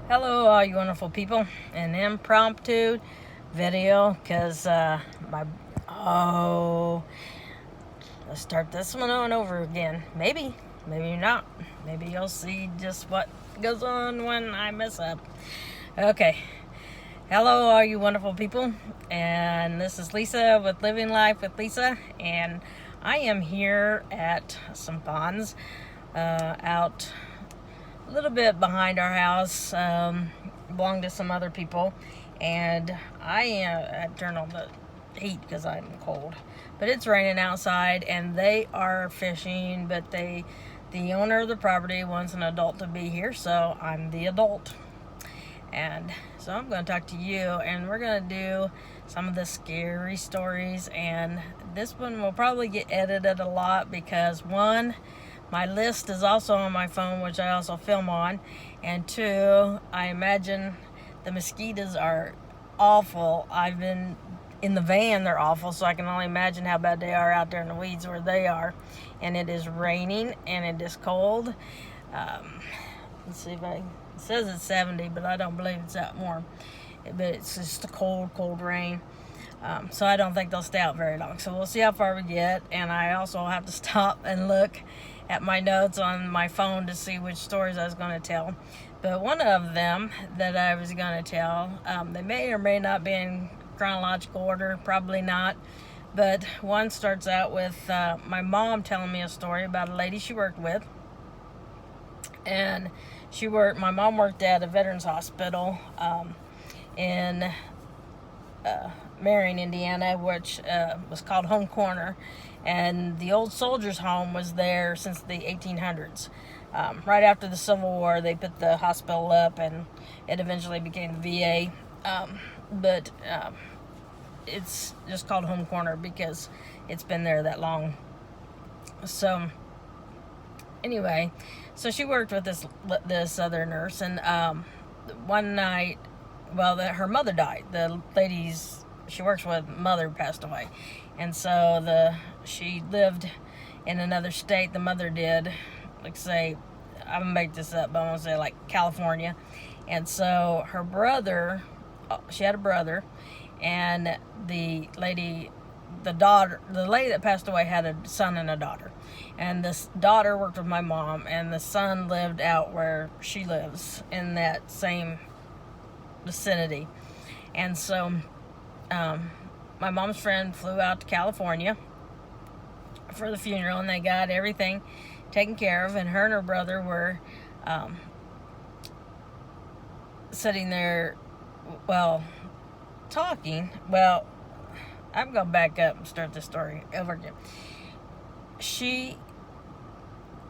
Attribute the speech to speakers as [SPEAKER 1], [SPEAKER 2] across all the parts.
[SPEAKER 1] Hello, all you wonderful people. An impromptu video because let's start this one on over again. Maybe not. Maybe you'll see just what goes on when I mess up. Okay. Hello, all you wonderful people. And this is Lisa with Living Life with Lisa. And I am here at some ponds out a little bit behind our house, belong to some other people, and I turned on the heat because I'm cold, but it's raining outside and they are fishing, but the owner of the property wants an adult to be here, so I'm the adult. And so I'm going to talk to you, and we're going to do some of the scary stories, and this one will probably get edited a lot because one, my list is also on my phone, which I also film on. And two, I imagine the mosquitoes are awful. I've been in the van, they're awful, so I can only imagine how bad they are out there in the weeds where they are. And it is raining and it is cold. Let's see if it says it's 70, but I don't believe it's that warm. But it's just a cold rain. So I don't think they'll stay out very long. So we'll see how far we get. And I also have to stop and look at my notes on my phone to see which stories I was going to tell. But one of them that I was going to tell, they may or may not be in chronological order, probably not. But one starts out with my mom telling me a story about a lady she worked with. And my mom worked at a veterans hospital in Marion, Indiana, which was called Home Corner. And the old soldiers' home was there since the 1800s. Right after the Civil War, they put the hospital up, and it eventually became the VA. But it's just called Home Corner because it's been there that long. So anyway, so she worked with this other nurse, and one night, her mother died. The lady's she works with mother passed away, and so she lived in another state. The mother did, like, say, I'm gonna make this up, but I'm gonna say like California. And so her brother, she had a brother, and the lady that passed away had a son and a daughter, and this daughter worked with my mom, and the son lived out where she lives in that same vicinity. And so my mom's friend flew out to California for the funeral, and they got everything taken care of, and her brother were sitting there, talking. I'm going to back up and start this story over again. She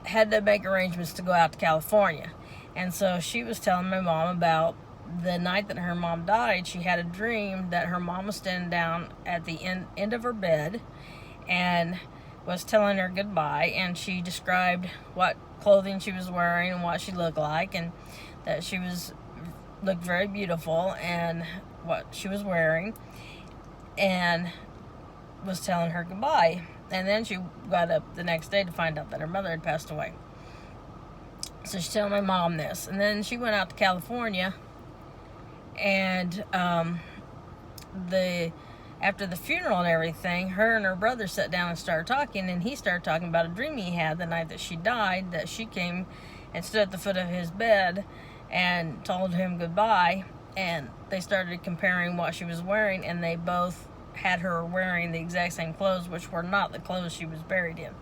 [SPEAKER 1] had to make arrangements to go out to California, and so she was telling my mom about the night that her mom died. She had a dream that her mom was standing down at the end of her bed and was telling her goodbye, and she described what clothing she was wearing and what she looked like, and that she looked very beautiful and what she was wearing, and was telling her goodbye. And then she got up the next day to find out that her mother had passed away. So she's telling my mom this, and then she went out to California. And after the funeral and everything, her and her brother sat down and started talking, and he started talking about a dream he had the night that she died, that she came and stood at the foot of his bed and told him goodbye. And they started comparing what she was wearing, and they both had her wearing the exact same clothes, which were not the clothes she was buried in.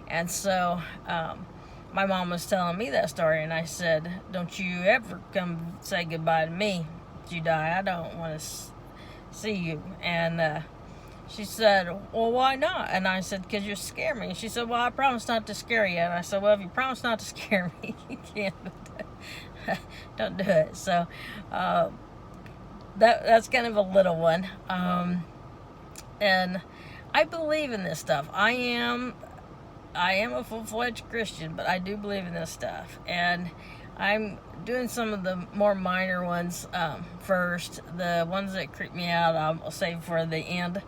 [SPEAKER 1] And so my mom was telling me that story, and I said, don't you ever come say goodbye to me. You die, I don't want to see you. And she said, well, why not? And I said, because you scare me. And she said, well, I promise not to scare you. And I said, well, if you promise not to scare me, you can't. Don't do it. So that's kind of a little one. And I believe in this stuff. I am a full-fledged Christian, but I do believe in this stuff. And I'm doing some of the more minor ones first. The ones that creep me out, I'll save for the end.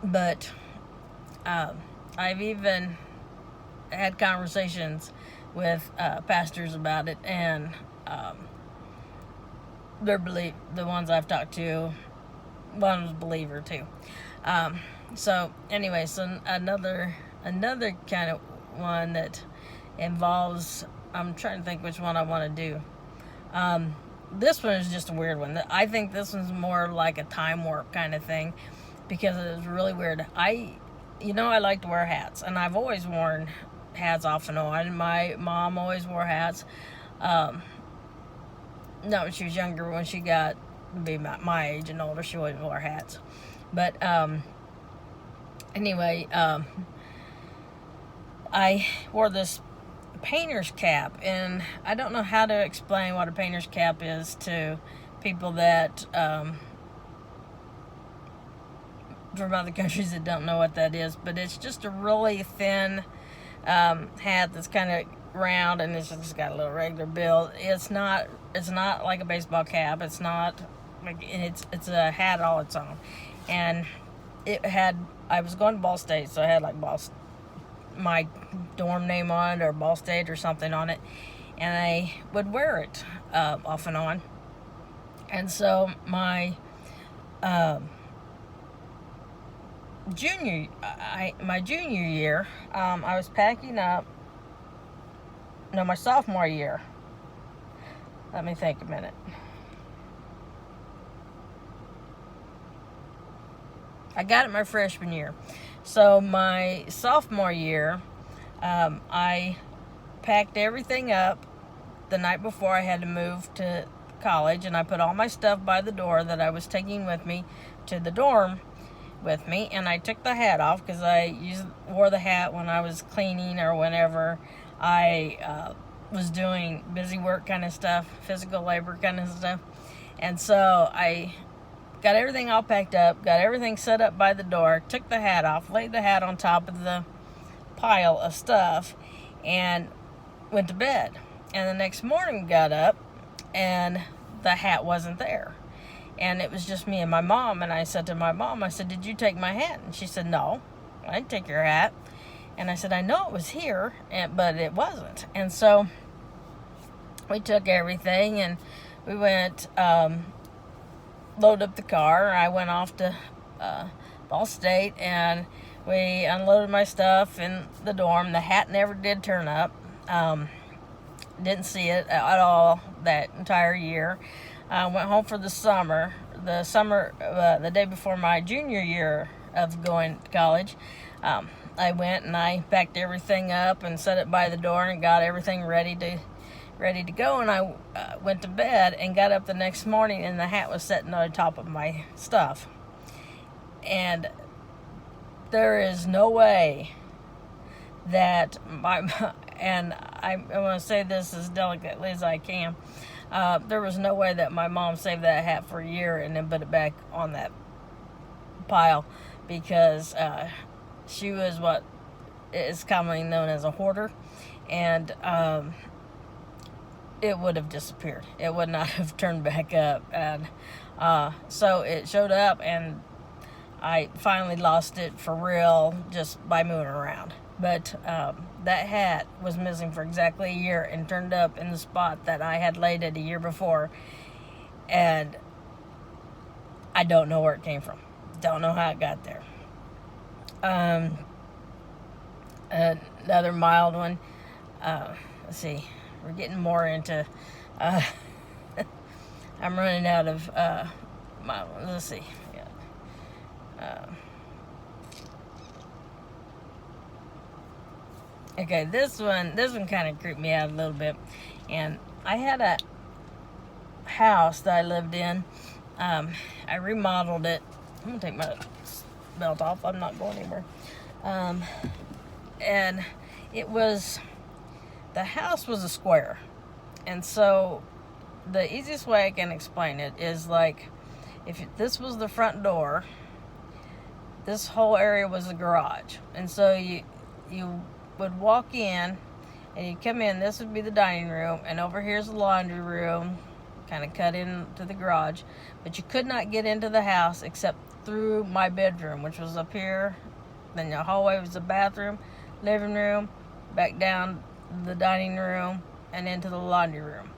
[SPEAKER 1] But I've even had conversations with pastors about it, and The ones I've talked to, one was a believer too. So anyway, so another kind of one that involves, I'm trying to think which one I want to do. This one is just a weird one. I think this one's more like a time warp kind of thing, because it was really weird. I like to wear hats, and I've always worn hats off and on. My mom always wore hats. Not when she was younger. When she got to be my age and older, she always wore hats. But anyway, I wore this painter's cap, and I don't know how to explain what a painter's cap is to people that from other countries that don't know what that is, but it's just a really thin hat that's kind of round, and it's just got a little regular bill. It's not like a baseball cap. It's not like, it's a hat all its own. And I was going to Ball State, so I had like my dorm name on it, or Ball State or something on it, and I would wear it off and on. And so my junior year, I was packing up. No, my sophomore year. Let me think a minute. I got it my freshman year. So my sophomore year, I packed everything up the night before I had to move to college, and I put all my stuff by the door that I was taking with me to the dorm with me, and I took the hat off because I wore the hat when I was cleaning or whenever I was doing busy work kind of stuff, physical labor kind of stuff. And so I got everything all packed up, got everything set up by the door, took the hat off, laid the hat on top of the pile of stuff, and went to bed. And the next morning got up, and the hat wasn't there. And it was just me and my mom. And I said to my mom, I said, "Did you take my hat?" And she said, "No, I didn't take your hat." And I said, "I know it was here, but it wasn't." And so we took everything, and we went, load up the car. I went off to Ball State, and we unloaded my stuff in the dorm. The hat never did turn up. Didn't see it at all that entire year. Went home for the summer. The day before my junior year of going to college, I went and I packed everything up and set it by the door and got everything ready to go. And I went to bed and got up the next morning, and the hat was sitting on top of my stuff. And there is no way that and I want to say this as delicately as I can. There was no way that my mom saved that hat for a year and then put it back on that pile, because she was what is commonly known as a hoarder, and it would have disappeared. It would not have turned back up. And so it showed up, and I finally lost it for real just by moving around. But that hat was missing for exactly a year and turned up in the spot that I had laid it a year before. And I don't know where it came from. Don't know how it got there. Another mild one. Let's see. We're getting more into... I'm running out of mild ones. Let's see. Yeah. Okay, this one kind of creeped me out a little bit. And I had a house that I lived in. I remodeled it. I'm going to take my belt off. I'm not going anywhere. And the house was a square. And so the easiest way I can explain it is like, if this was the front door, this whole area was the garage. And so you would walk in, and you come in, this would be the dining room, and over here's the laundry room, kind of cut into the garage. But you could not get into the house except through my bedroom, which was up here. Then the hallway was the bathroom, living room, back down the dining room, and into the laundry room.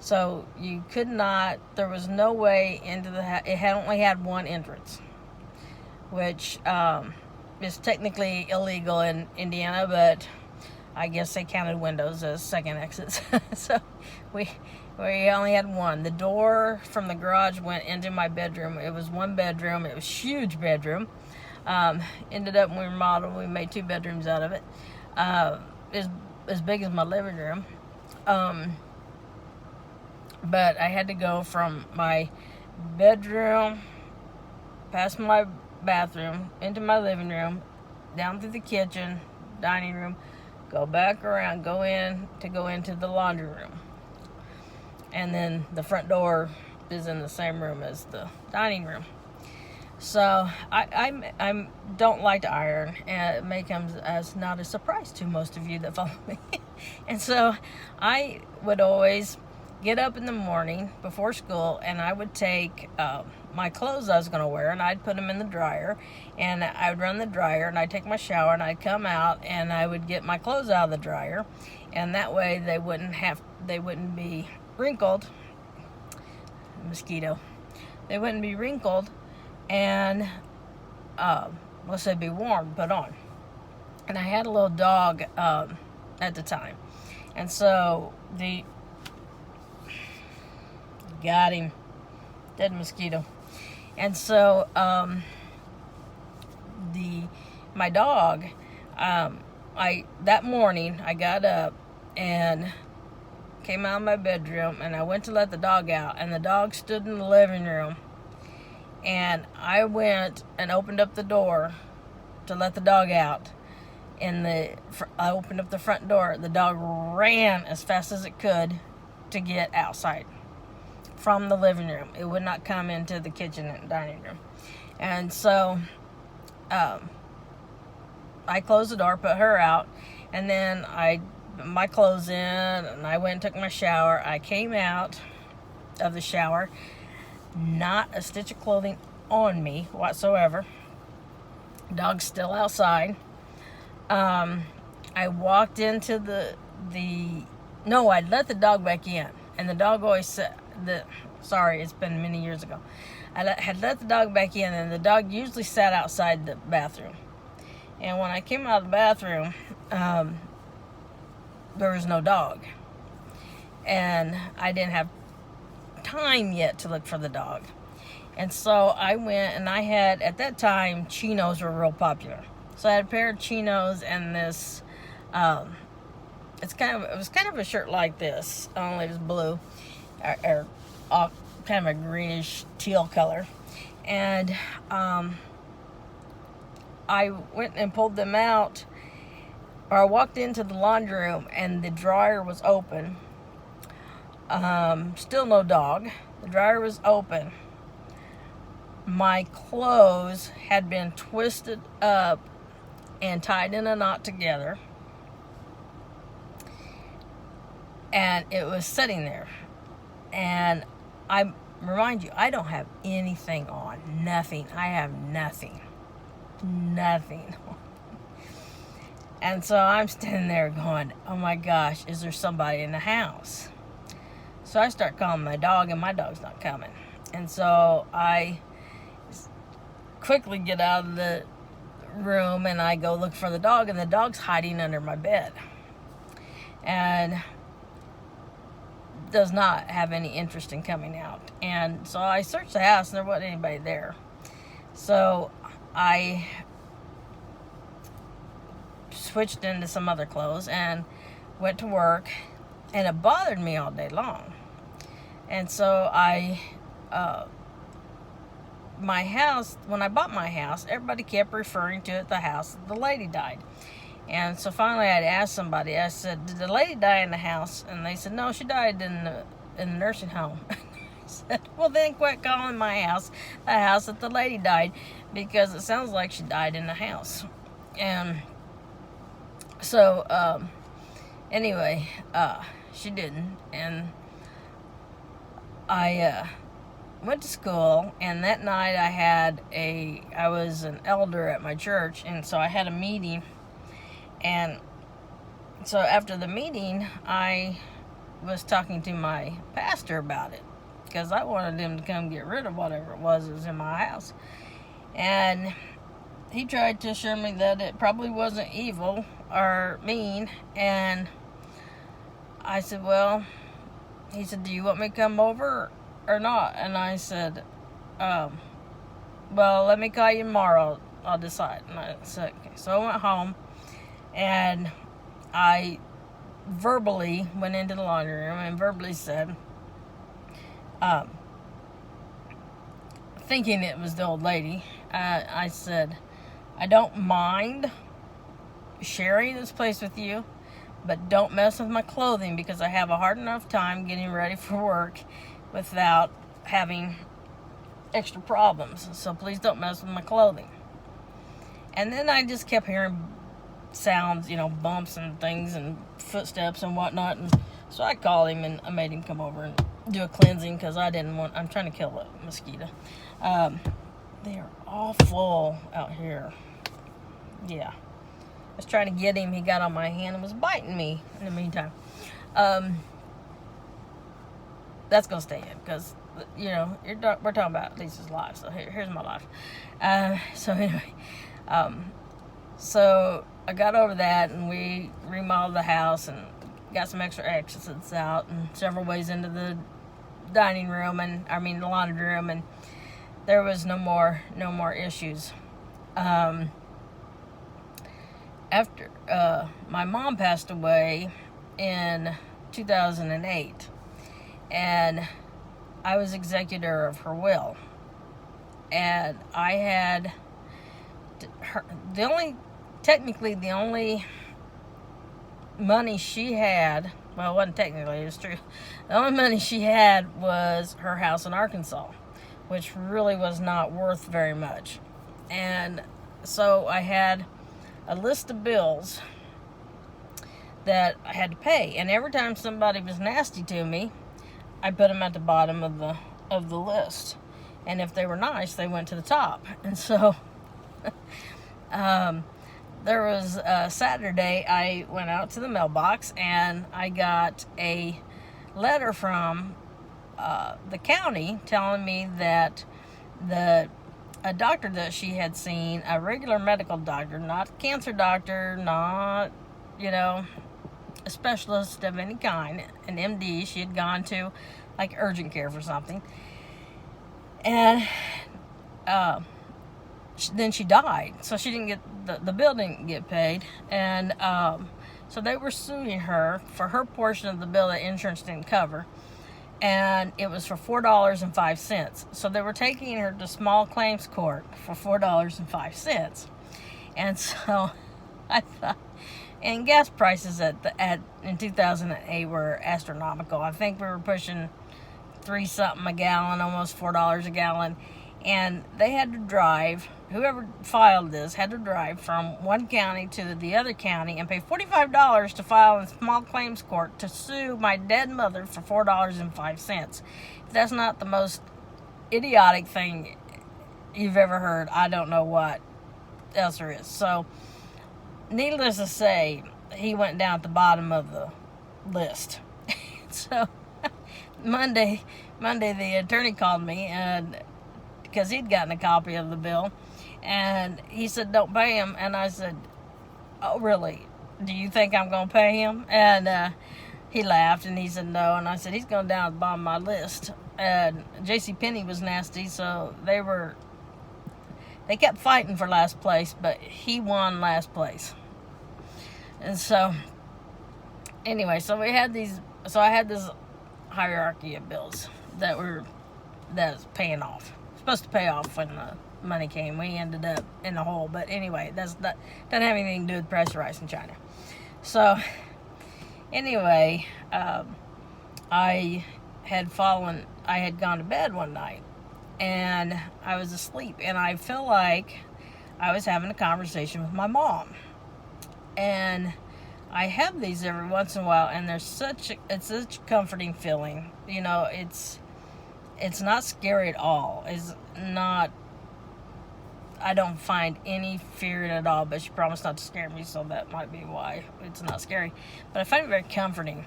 [SPEAKER 1] So you could not, there was no way into the house. It had only had one entrance, which is technically illegal in Indiana, but I guess they counted windows as second exits. So we only had one. The door from the garage went into my bedroom. It was one bedroom. It was a huge bedroom. Ended up when we remodeled, we made 2 bedrooms out of it. As big as my living room. But I had to go from my bedroom, past my bathroom, into my living room, down through the kitchen, dining room, go back around, go into the laundry room. And then the front door is in the same room as the dining room. So I don't like to iron, and it may come as not a surprise to most of you that follow me. And so I would always get up in the morning before school, and I would take my clothes I was going to wear, and I'd put them in the dryer, and I would run the dryer, and I'd take my shower, and I'd come out, and I would get my clothes out of the dryer, and that way they wouldn't be wrinkled. Mosquito. They wouldn't be wrinkled, and let's say be warm, put on. And I had a little dog at the time, and so got him, dead mosquito. And so my dog, that morning I got up and came out of my bedroom, and I went to let the dog out, and the dog stood in the living room, and I went and opened up the door to let the dog out. I opened up the front door. The dog ran as fast as it could to get outside from the living room. It would not come into the kitchen and dining room. And so I closed the door, put her out, and then I put my clothes in, and I went and took my shower. I came out of the shower, not a stitch of clothing on me whatsoever. Dog's still outside. I walked into I'd let the dog back in, and the dog always said, sorry, it's been many years ago. I had let the dog back in, and the dog usually sat outside the bathroom. And when I came out of the bathroom, there was no dog. And I didn't have time yet to look for the dog. And so I went, and I had, at that time, chinos were real popular. So I had a pair of chinos and this, it was kind of a shirt like this, only it was blue, or kind of a greenish teal color. And I went and pulled them out, or I walked into the laundry room, and the dryer was open. Still no dog. The dryer was open. My clothes had been twisted up and tied in a knot together, and it was sitting there. And I remind you, I don't have anything on. Nothing. I have nothing. And so I'm standing there going, oh my gosh, is there somebody in the house? So I start calling my dog, and my dog's not coming. And so I quickly get out of the room, and I go look for the dog, and the dog's hiding under my bed. And does not have any interest in coming out. And so I searched the house, and there wasn't anybody there. So I switched into some other clothes and went to work, and it bothered me all day long. And so my house, when I bought my house, everybody kept referring to it the house that the lady died. And so finally I'd asked somebody, I said, did the lady die in the house? And they said, no, she died in the nursing home. I said, well, then quit calling my house the house that the lady died, because it sounds like she died in the house. And so anyway, she didn't. And I went to school, and that night I was an elder at my church, and so I had a meeting. And so after the meeting, I was talking to my pastor about it, because I wanted him to come get rid of whatever it was that was in my house. And he tried to assure me that it probably wasn't evil or mean. And I said, well, he said, do you want me to come over or not? And I said, well, let me call you tomorrow. I'll decide. And I said, okay. So I went home, and I verbally went into the laundry room and verbally said, thinking it was the old lady, I said, I don't mind sharing this place with you, but don't mess with my clothing, because I have a hard enough time getting ready for work without having extra problems. So please don't mess with my clothing. And then I just kept hearing sounds, bumps and things and footsteps and whatnot. And so I called him and I made him come over and do a cleansing, because I'm trying to kill a mosquito. They are awful out here. Yeah. I was trying to get him. He got on my hand and was biting me in the meantime. That's going to stay in, because, we're talking about Lisa's life. So here's my life. So anyway, so I got over that, and we remodeled the house and got some extra exits out and several ways into the dining room, the laundry room, and there was no more issues. After my mom passed away in 2008, and I was executor of her will, and I had the only money she had, well, it wasn't technically, it was true, the only money she had was her house in Arkansas, which really was not worth very much. And so I had a list of bills that I had to pay, and every time somebody was nasty to me, I put them at the bottom of the list, and if they were nice, they went to the top. And so there was a Saturday, I went out to the mailbox, and I got a letter from the county telling me that a doctor that she had seen, a regular medical doctor, not a cancer doctor, not, a specialist of any kind, an MD, she had gone to, like, urgent care for something. And then she died, so she didn't get, the bill didn't get paid. And so they were suing her for her portion of the bill that insurance didn't cover. And it was for $4.05. So they were taking her to small claims court for $4.05. And so I thought, and gas prices in 2008 were astronomical. I think we were pushing $3-something a gallon, almost $4 a gallon. And they had to drive, whoever filed this had to drive from one county to the other county and pay $45 to file in small claims court to sue my dead mother for $4.05. If that's not the most idiotic thing you've ever heard, I don't know what else there is. So, needless to say, he went down at the bottom of the list. So, Monday, the attorney called me, and because he'd gotten a copy of the bill, and he said, don't pay him. And I said, oh, really? Do you think I'm going to pay him? And he laughed, and he said, no. And I said, he's going down at the bottom of my list. And JCPenney was nasty, so they kept fighting for last place, but he won last place. And so, anyway, so I had this hierarchy of bills that was paying off. Supposed to pay off when the money came. We ended up in the hole, but anyway, doesn't have anything to do with price rise in China. So anyway, I had gone to bed one night, and I was asleep, and I feel like I was having a conversation with my mom. And I have these every once in a while, and it's such a comforting feeling. It's not scary at all. I don't find any fear in it at all, but she promised not to scare me, so that might be why it's not scary. But I find it very comforting.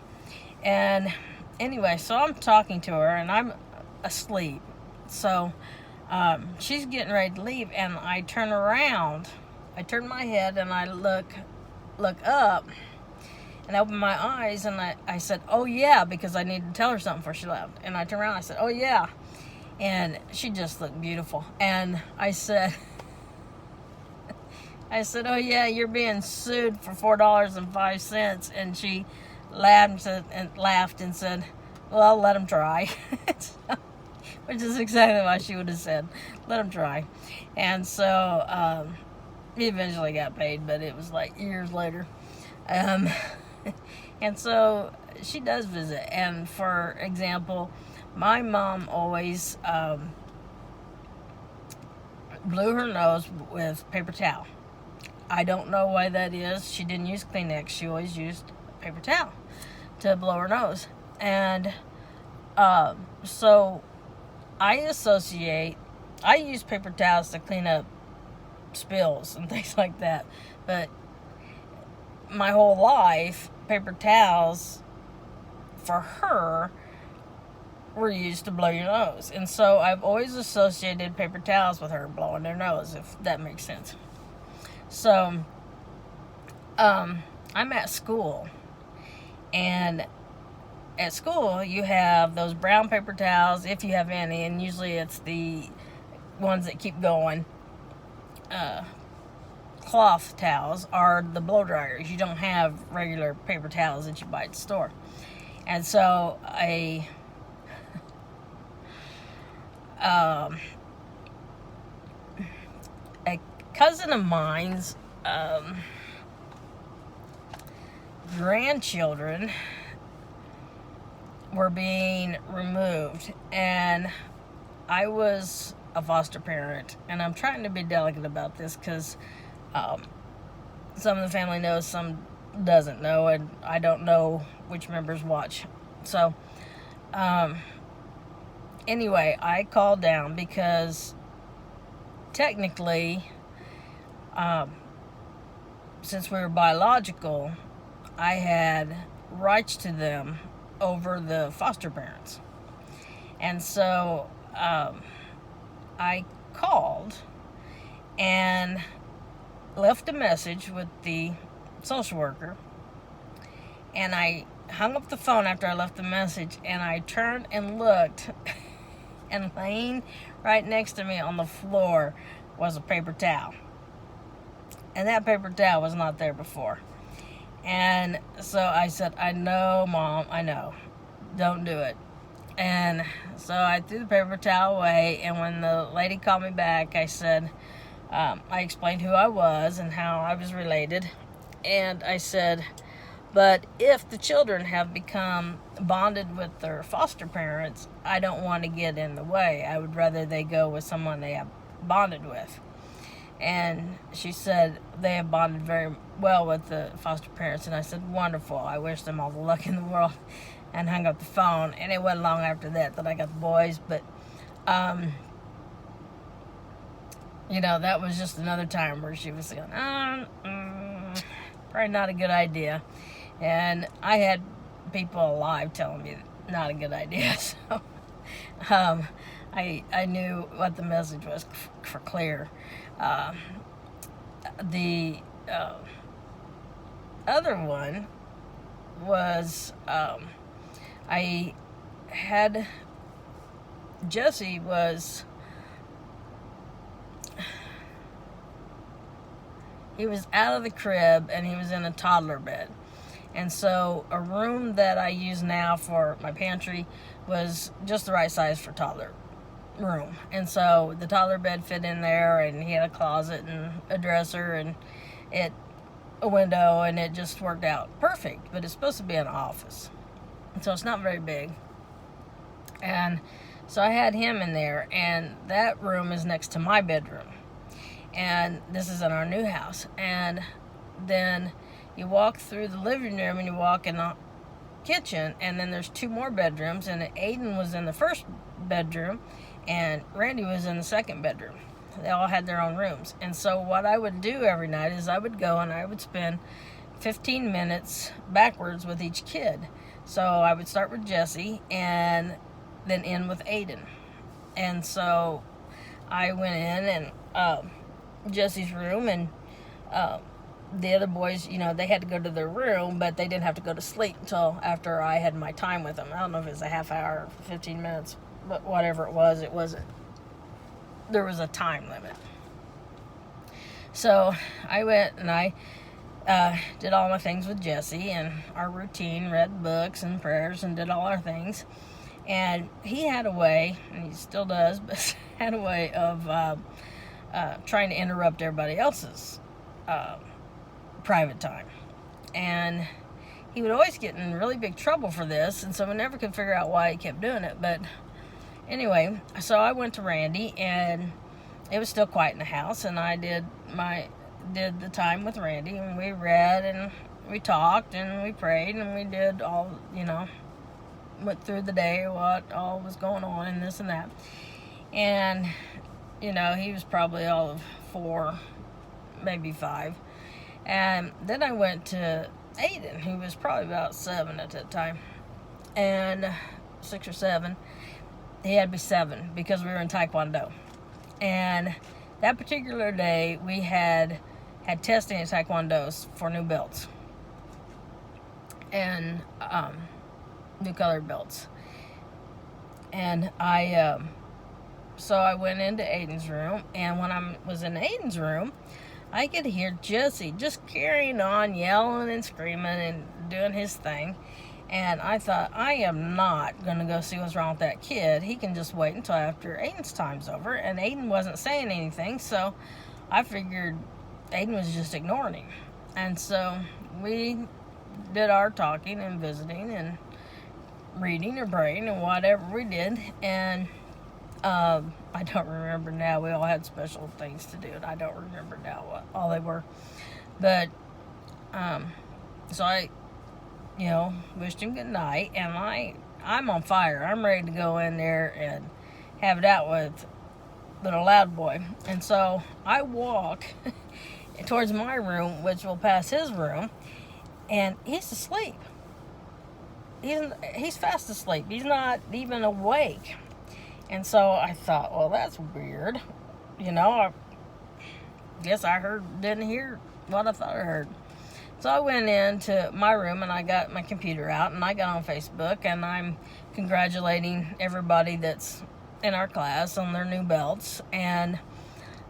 [SPEAKER 1] And anyway, so I'm talking to her, and I'm asleep. So she's getting ready to leave, and I turn around. I turn my head, and I look up, and I open my eyes, and I said, "Oh yeah," because I needed to tell her something before she left. And I turned around, and I said, "Oh yeah," and she just looked beautiful. And I said, "Oh yeah, you're being sued for $4.05." And she laughed and said, "Well, I'll let them try." Which is exactly what she would have said. Let them try. And so he eventually got paid, but it was like years later. And so she does visit. And for example, my mom always blew her nose with paper towel. I don't know why that is. She didn't use Kleenex. She always used paper towel to blow her nose. And so I use paper towels to clean up spills and things like that. But my whole life, paper towels for her were used to blow your nose. And so I've always associated paper towels with her blowing their nose, if that makes sense. So I'm at school, and at school you have those brown paper towels, if you have any, and usually it's the ones that keep going. Cloth towels are the blow dryers. You don't have regular paper towels that you buy at the store. And so a cousin of mine's grandchildren were being removed, and I was a foster parent, and I'm trying to be delicate about this because some of the family knows, some doesn't know, and I don't know which members watch. So anyway, I called down because technically, since we were biological, I had rights to them over the foster parents. And so I called and left a message with the social worker, and I hung up the phone after I left the message, and I turned and looked, and laying right next to me on the floor was a paper towel. And that paper towel was not there before. And so I said, "I know, Mom, I know. Don't do it." And so I threw the paper towel away, and when the lady called me back, I said, I explained who I was and how I was related. And I said, "But if the children have become bonded with their foster parents, I don't want to get in the way. I would rather they go with someone they have bonded with." And she said, "They have bonded very well with the foster parents." And I said, "Wonderful. I wish them all the luck in the world," and hung up the phone. And it wasn't long after that I got the boys. But, that was just another time where she was saying, probably not a good idea. And I had people alive telling me not a good idea. So I knew what the message was for clear. The other one was I had Jesse he was out of the crib, and he was in a toddler bed. And so a room that I use now for my pantry was just the right size for toddler room. And so the toddler bed fit in there, and he had a closet and a dresser and a window, and it just worked out perfect. But it's supposed to be an office, and so it's not very big. And so I had him in there, and that room is next to my bedroom. And this is in our new house. And then you walk through the living room, and you walk in the kitchen, and then there's two more bedrooms, and Aiden was in the first bedroom, and Randy was in the second bedroom. They all had their own rooms. And so what I would do every night is I would go and I would spend 15 minutes backwards with each kid So I would start with Jesse and then end with Aiden. And so I went in and Jesse's room, and the other boys, they had to go to their room, but they didn't have to go to sleep until after I had my time with them. I don't know if it was a half hour or 15 minutes, but whatever it wasn't. There was a time limit. So I went and I did all my things with Jesse and our routine, read books and prayers and did all our things. And he had a way, and he still does, but had a way of trying to interrupt everybody else's private time. And he would always get in really big trouble for this, and so we never could figure out why he kept doing it. But anyway, so I went to Randy, and it was still quiet in the house, and I did the time with Randy, and we read and we talked and we prayed and we did all, went through the day, what all was going on and this and that. And he was probably all of 4, maybe 5. And then I went to Aiden, who was probably about 7 at that time, and 6 or 7. He had to be 7 because we were in Taekwondo. And that particular day, we had testing at Taekwondo for new belts and new colored belts. And so I went into Aiden's room, and when I was in Aiden's room, I could hear Jesse just carrying on, yelling and screaming and doing his thing. And I thought, I am not going to go see what's wrong with that kid. He can just wait until after Aiden's time's over. And Aiden wasn't saying anything, so I figured Aiden was just ignoring him. And so we did our talking and visiting and reading or praying and whatever we did. And I don't remember now. We all had special things to do, and I don't remember now what all they were. But so I wished him good night, and I'm on fire. I'm ready to go in there and have it out with little loud boy. And so I walk towards my room, which will pass his room, and he's asleep. He's fast asleep. He's not even awake. And so I thought, well, that's weird. I guess I didn't hear what I thought I heard. So I went into my room and I got my computer out and I got on Facebook and I'm congratulating everybody that's in our class on their new belts. And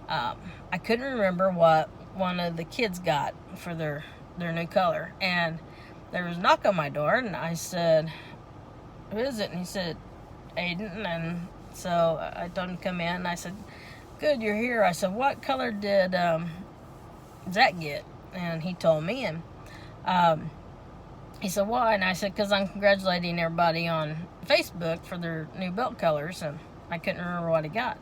[SPEAKER 1] I couldn't remember what one of the kids got for their new color. And there was a knock on my door and I said, who is it? And he said, Aiden. And so I told him to come in and I said, good, you're here. I said, what color did Zach get? And he told me, and he said, why? And I said, because I'm congratulating everybody on Facebook for their new belt colors, and I couldn't remember what he got.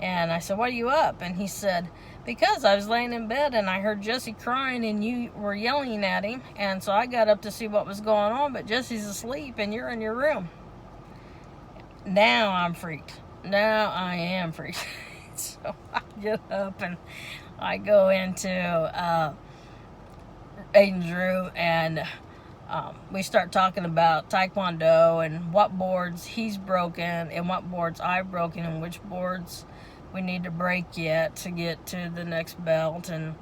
[SPEAKER 1] And I said, why are you up? And he said, because I was laying in bed and I heard Jesse crying and you were yelling at him, and so I got up to see what was going on, but Jesse's asleep and you're in your room. Now I'm freaked. Now I am freaked. So I get up and I go into Aiden's room, and we start talking about Taekwondo and what boards he's broken and what boards I've broken and which boards we need to break yet to get to the next belt. And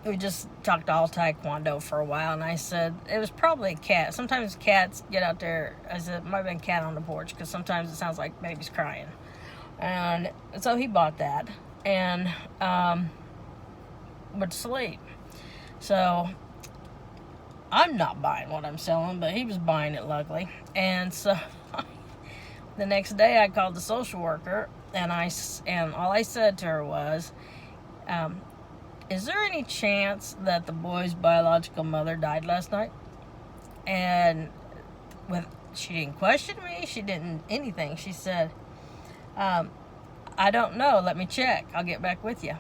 [SPEAKER 1] we just talked all Taekwondo for a while, and I said it was probably a cat. Sometimes cats get out there. I said it might have been a cat on the porch because sometimes it sounds like baby's crying. And so he bought that and went to sleep. So I'm not buying what I'm selling, but he was buying it, luckily. And so the next day I called the social worker, and all I said to her was, is there any chance that the boy's biological mother died last night? And she didn't question me. She didn't anything. She said, I don't know. Let me check. I'll get back with you.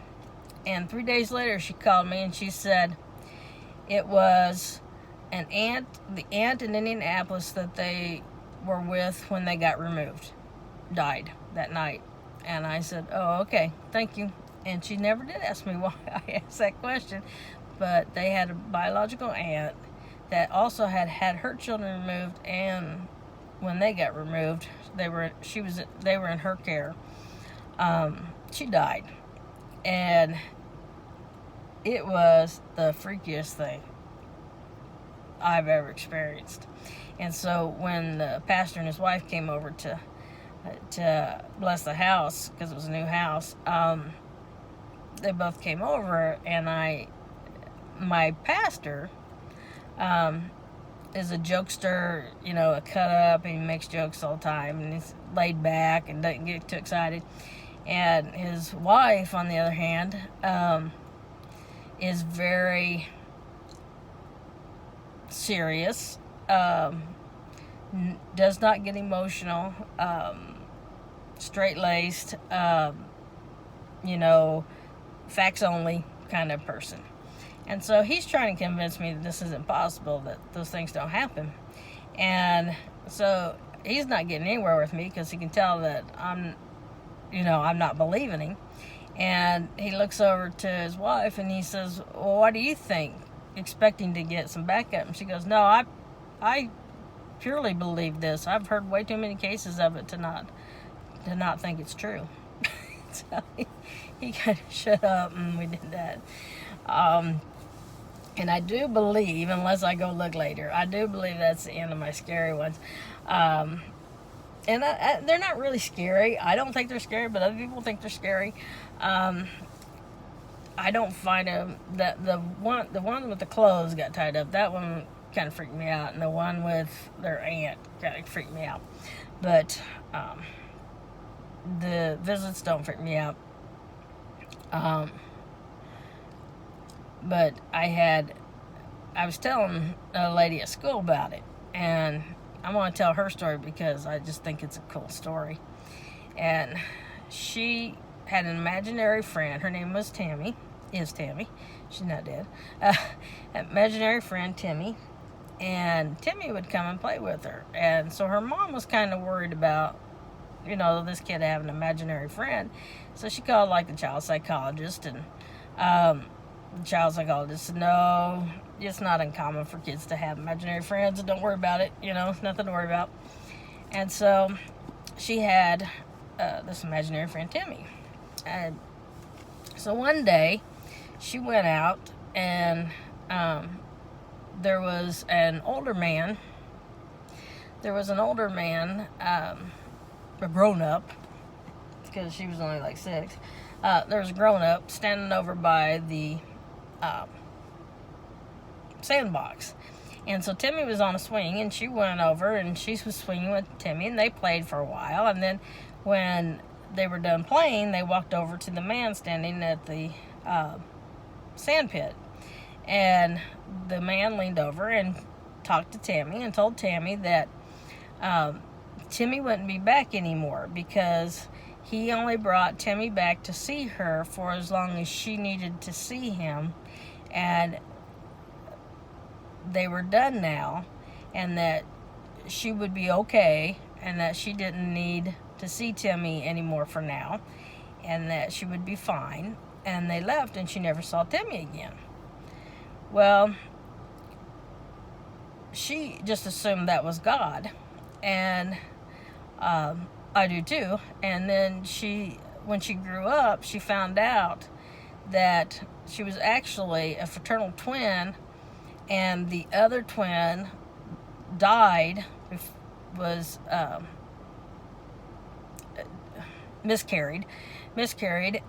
[SPEAKER 1] And 3 days later, she called me and she said it was the aunt in Indianapolis that they were with when they got removed died that night. And I said, oh, okay, thank you. And she never did ask me why I asked that question, but they had a biological aunt that also had her children removed, and when they got removed, they were in her care. She died, and it was the freakiest thing I've ever experienced. And so when the pastor and his wife came over to bless the house, because it was a new house, they both came over, and my pastor is a jokester, a cut up, and he makes jokes all the time, and he's laid back and doesn't get too excited. And his wife, on the other hand, is very serious, does not get emotional, straight-laced, facts only kind of person. And so he's trying to convince me that this isn't possible, that those things don't happen. And so he's not getting anywhere with me, because he can tell that I'm not believing him. And he looks over to his wife and he says, well, what do you think? Expecting to get some backup. And she goes, no, I purely believe this. I've heard way too many cases of it to not think it's true. So he kind of shut up, and we did that. And I do believe, unless I go look later, I do believe that's the end of my scary ones. And they're not really scary. I don't think they're scary, but other people think they're scary. I don't find them. The one with the clothes got tied up, that one kind of freaked me out, and the one with their aunt kind of freaked me out. But the visits don't freak me out. But I was telling a lady at school about it, and I want to tell her story because I just think it's a cool story. And she had an imaginary friend. Her name was Tammy. Is Tammy. She's not dead. Imaginary friend, Timmy. And Timmy would come and play with her. And so her mom was kind of worried about, this kid having an imaginary friend. So she called, the child psychologist. And the child psychologist said, no, it's not uncommon for kids to have imaginary friends. Don't worry about it. Nothing to worry about. And so she had this imaginary friend, Timmy. And so one day, she went out, and there was an older man. A grown-up, because she was only 6. There was a grown-up standing over by the sandbox. And so Timmy was on a swing, and she went over, and she was swinging with Timmy, and they played for a while. And then when they were done playing, they walked over to the man standing at the sand pit. And the man leaned over and talked to Tammy and told Tammy that Timmy wouldn't be back anymore, because he only brought Timmy back to see her for as long as she needed to see him, and they were done now, and that she would be okay, and that she didn't need to see Timmy anymore for now, and that she would be fine. And they left, and she never saw Timmy again. Well, she just assumed that was God, and I do too. And then when she grew up, she found out that she was actually a fraternal twin, and the other twin died, was miscarried,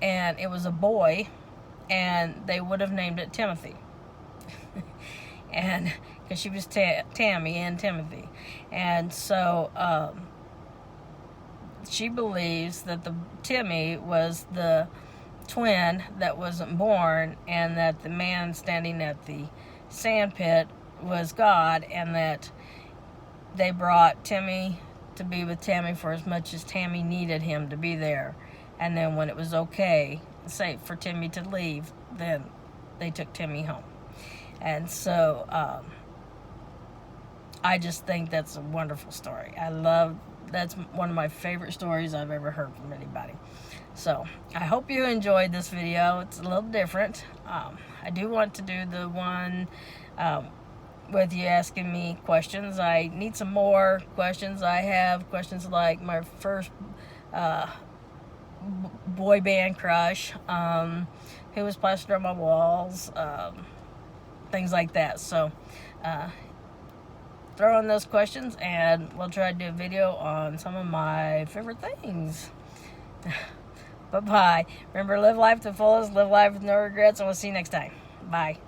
[SPEAKER 1] and it was a boy, and they would have named it Timothy. And because she was Tammy and Timothy. And so she believes that the Timmy was the twin that wasn't born, and that the man standing at the sand pit was God, and that they brought Timmy to be with Tammy for as much as Tammy needed him to be there. And then when it was okay, safe for Timmy to leave, then they took Timmy home. And so I just think that's a wonderful story. That's one of my favorite stories I've ever heard from anybody. So I hope you enjoyed this video. It's a little different. I do want to do the one with you asking me questions. I need some more questions. I have questions like my first boy band crush, who was plastered on my walls, things like that. So throw in those questions and we'll try to do a video on some of my favorite things. Bye-bye. Remember, live life to the fullest, live life with no regrets, and we'll see you next time. Bye.